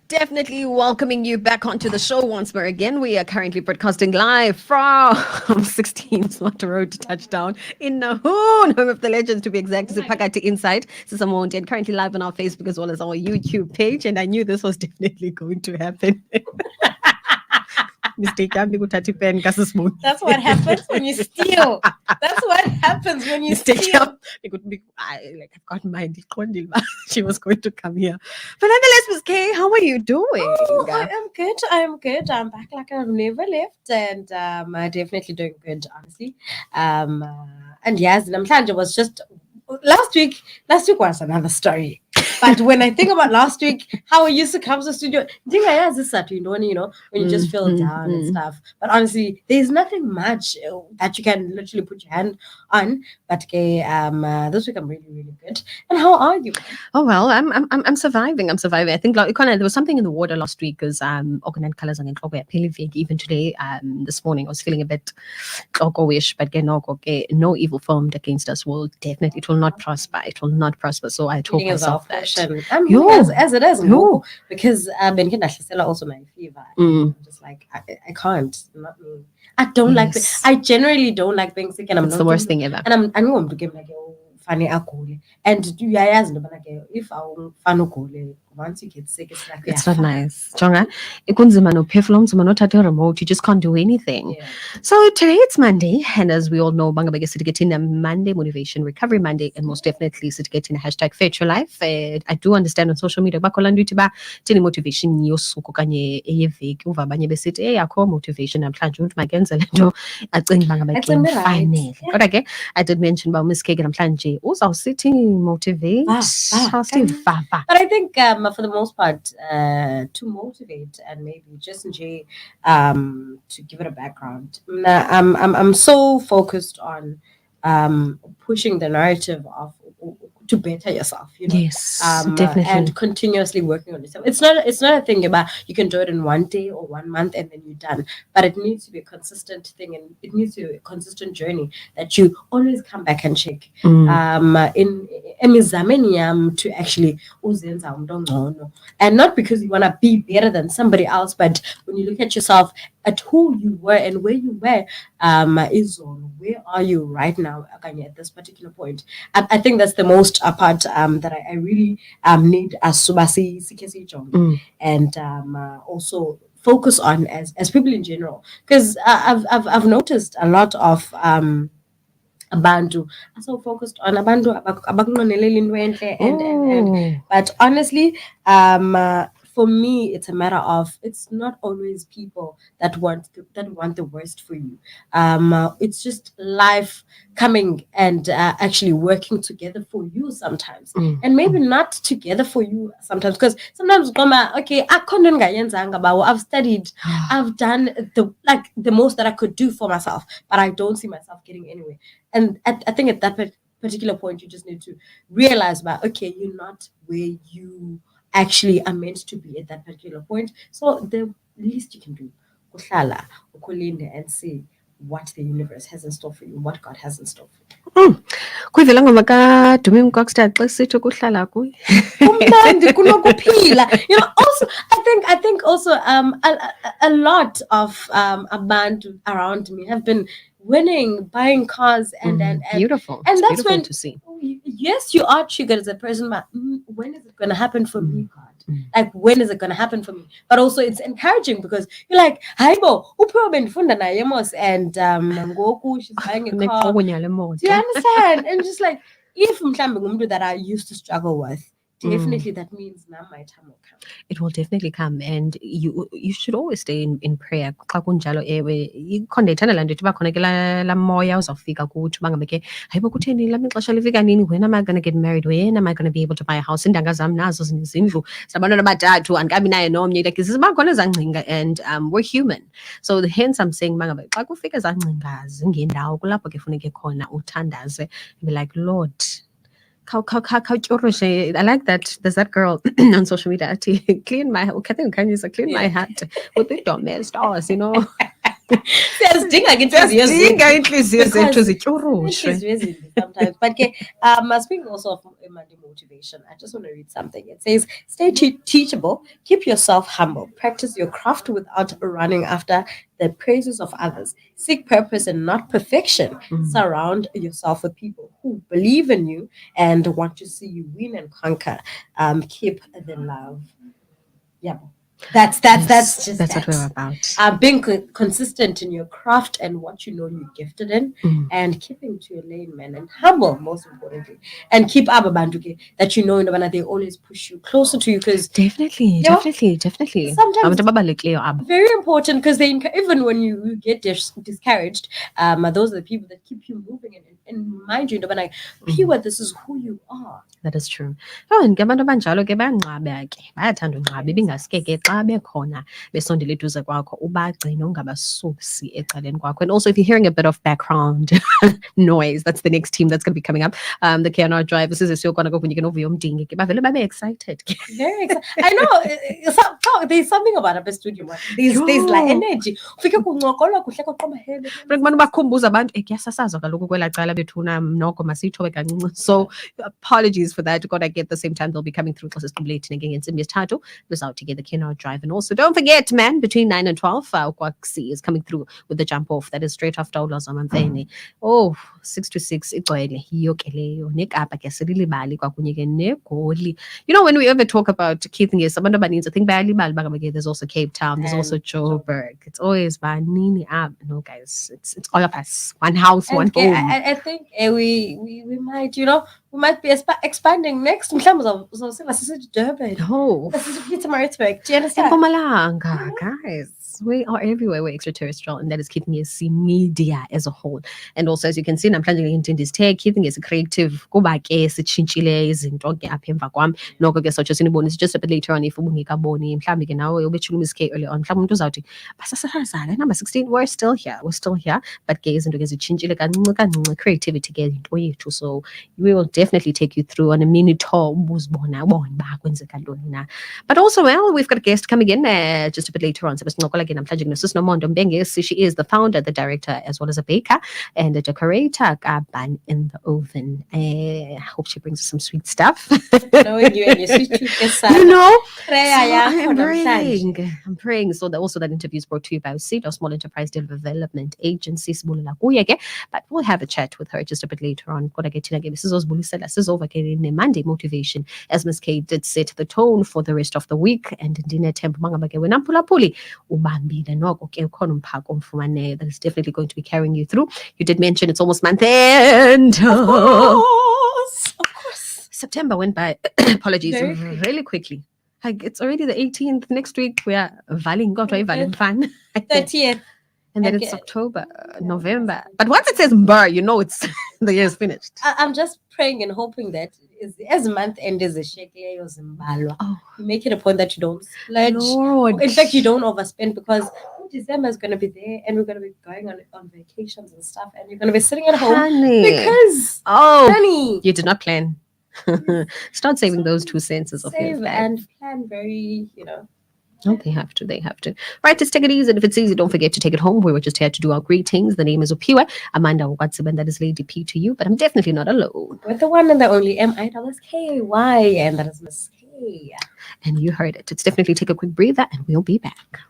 Definitely welcoming you back onto the show once more again. We are currently broadcasting live from 16 Slaughter Road to Touchdown in Nahoon, home of the legends to be exact. Pakati Inside, Sisamonti, and currently live on our Facebook as well as our YouTube page. And I knew this was definitely going to happen. Mistake. That's what happens when you steal. That's what happens when you steal. I've got mind. She was going to come here. But nonetheless, Miss K, how are you doing? Oh, I am good. I am good. I'm back like I've never left, and I'm definitely doing good, honestly. And yes, Namhlanje was just last week. Last week was another story. But when I think about last week, how I used to come to the studio, when you just feel down and stuff. But honestly, there's nothing much that you can literally put your hand on. But okay, this week I'm really, really good. And how are you? Oh well, I'm surviving. I'm surviving. I think like there was something in the water last week because organic colors and even today this morning I was feeling a bit wish, but okay, no evil formed against us will definitely, it will not prosper. It will not prosper. So I told myself that. I'm here as it is, because I've been also my fever. I'm just like I can't. Not me. I don't like. I generally don't like being sick, and I'm It's not the worst thing ever. And I'm going to give like funny alcohol. And you guys know if I fan once you get sick, it's like it's not nice. Jonga, ikunzima no phefumla no thatha remote. You just can't do anything. Yeah. So today it's Monday, and as we all know, bangabeke sitgetting a Monday Motivation Recovery Monday, and most definitely sitgetting a hashtag Faith Your Life. I do understand on social media bakhola nto ithi tini motivation yosuku kanye eyeveki uva abanye besithi akho motivation namhlanje umuntu makenze le nto acinga bangabeke mfanele. Kodwa ke I did mention about Miss K namhlanje uzawusithi motivate. But I think for the most part, to motivate and maybe just enjoy, to give it a background. I'm so focused on pushing the narrative of to better yourself, Yes, definitely, and continuously working on yourself. It's not a thing about you can do it in 1 day or 1 month and then you're done. But it needs to be a consistent thing, and it needs to be a consistent journey that you always come back and check. In emizameni yam to actually uzenza umuntu ongcono, and not because you want to be better than somebody else, but when you look at yourself, at who you were and where you were, where are you right now at this particular point. I think that's the most part that I really need as subasi and also focus on as people in general, because I've noticed a lot of abantu are so focused on abantu abakunqweneleli into entle, and but honestly for me, it's a matter of, it's not always people that want the worst for you. It's just life coming and actually working together for you sometimes, and maybe not together for you sometimes, because sometimes okay, I've studied, I've done the most that I could do for myself, but I don't see myself getting anywhere. And I think at that particular point, you just need to realize okay, you're not where you actually are meant to be at that particular point. So the least you can do, kuhlala, ukulinde, and see what the universe has in store for you, what God has in store for you. Kuyivela ngoma kaDumi Mkokstad xa sithi kuhlala kuye. Kumnandi kunokuphila. Also I think also a lot of abantu around me have been winning, buying cars, and beautiful. And it's that's beautiful when to see. Yes, you are triggered as a person, but when is it going to happen for me, God? Like, when is it going to happen for me? But also, it's encouraging because you're like, Haibo, uphiwa bendifunda naye mos, and ngoku she's buying a car. Do you understand? And just like, if mhlambe ngumuntu that I used to struggle with, definitely that means now my time will come. It will definitely come, and you should always stay in prayer. Xa kunjalo ewe ikhona ithanda laa nto ithi uba khona ke laa moya uzawufika kuthi uba ngabe ke hayibo kutheni laa ixesha lifika nini, when am I going to get married, when am I going to be able to buy a house, iintanga zam nazo zinezindlu sinabantwana abathathu andikabi naye nomnye, like ziba khona ezaa ngcinga, and we're human. So hence I'm saying uba ngabe xa kufika ezaa ngcinga zingendawo kulapho ke funeke khona uthandaze, be like, Lord, I like that. There's that girl on social media. Clean my heart with the domestos, Siyazidinga ke inhliziyo Siyazidinga zethu, iinhliziyo zethu because zityurushwe. inhliziyo ezimbi sometimes. But speaking also of Monday motivation, I just want to read something. It says, "Stay teachable, keep yourself humble, practice your craft without running after the praises of others. Seek purpose and not perfection. Surround yourself with people who believe in you and want to see you win and conquer. Keep the love." Yeah. That's Yes, just that's what we're that. about. Being consistent in your craft and what you know you're gifted in, Mm. and keeping to your lane, man, and humble, most importantly, and keep Ababanduke that you know, they always push you closer to you, because Definitely, Yeah. definitely. Sometimes Abantu ababalulekileyo abo. very important, because they even when you get discouraged, those are the people that keep you moving and remind you, pure, this is who you are. That is true. Oh, and ke abantu abanjalo ke bayanqaba ke. Bayathanda unqaba ibingaske ke xa bekhona besondela eduze kwakho ubagcine ungabasusi ecaleni kwakho. And also if you're hearing a bit of background noise, that's the next team that's going to be coming up. The KNR Drive, this is a siyokona kokunye ke novuyo umdingi ke bavele babe excited ke. Very excited. I know there's something about Upper Studio. There's like Yho. energy. Ufike kuncokolwa kuhle kwaqoba hele. Funeka ubana ubakhumbuze abantu kuyasasazwa kaloku kwelaa cala bethuna noko masiyithobe kancinci. So apologies for that. God, I get the same time they'll be coming through xa sesiqubulethini ke ngentsimbi yesithathu without the KNR Drive. And also don't forget, man, between 9 and 12, Kwaxi is coming through with the jump off. That is straight after uLozamamfene. Oh, 6 to 6 igcwele yiyo ke leyo. Nekapa ke sililibali kwakunye ke negoli. You know, when we ever talk about Keith Ngesi, abantu abaninzi, I think bayalibala uba ngabake there's also Cape Town, there's also And Joburg. It's always banini up. No, guys, it's all of us. One house, one and home. I think we might, we might be expanding next. Mhlawumbe uzawusiva sisithi Durban. No. Sisithi Pietermaritzburg. Do you understand? Mpumalanga, guys. We are everywhere. We're extraterrestrial, and that is Keith Ngesi media as a whole. And also, as you can see, namhlanje ngeentindi sithe Keith Ngesi creative kuba ke sitshintshile izinto ke apha emva kwam. Noko ke sotsho sinibonise just a bit later on if ubungekaboni. Mhlawumbi ke nawe ubetshulumisa ke early on. Mhlawumbi umuntu uzawuthi basasazana number 16. We're still here. But ke izinto ke zitshintshile kancinci creativity ke yinto yethu. So we will definitely take you through on a mini tour. Ubuzibona bona uba kwenzeka ntoni na. But also, well, we've got a guest coming in just a bit later on. She is the founder, the director, as well as a baker and a decorator. Bun in the oven. I hope she brings us some sweet stuff. Knowing you and your sweet tooth, You know, prayer, I'm praying. So also that interview is brought to you by Usito, Small Enterprise Development Agency. But we'll have a chat with her just a bit later on. This is over Monday motivation, as Ms. K did set the tone for the rest of the week. And that is definitely going to be carrying you through. You did mention it's almost month end. Of course. September went by, apologies, Very quickly. really quickly. Like it's already the 18th. Next week we are valing fun. 30th. And then it's October, November. But once it says Mbar, you know it's the year's finished. I'm just praying and hoping that as month end is a shekle or Zimbabwe, you make it a point that you don't splurge. Lord. In fact, you don't overspend, because December is going to be there and we're going to be going on vacations and stuff, and you're going to be sitting at home because honey, you did not plan. Start saving those 2 cents of save and plan very, Oh, they have to. Right, just take it easy. And if it's easy, don't forget to take it home. We were just here to do our greetings. The name is Upiwa. Amanda Watsiban, that is Lady P to you, but I'm definitely not alone. With the one and the only MISKY, and that is Miss K. And you heard it. It's definitely take a quick breather and we'll be back.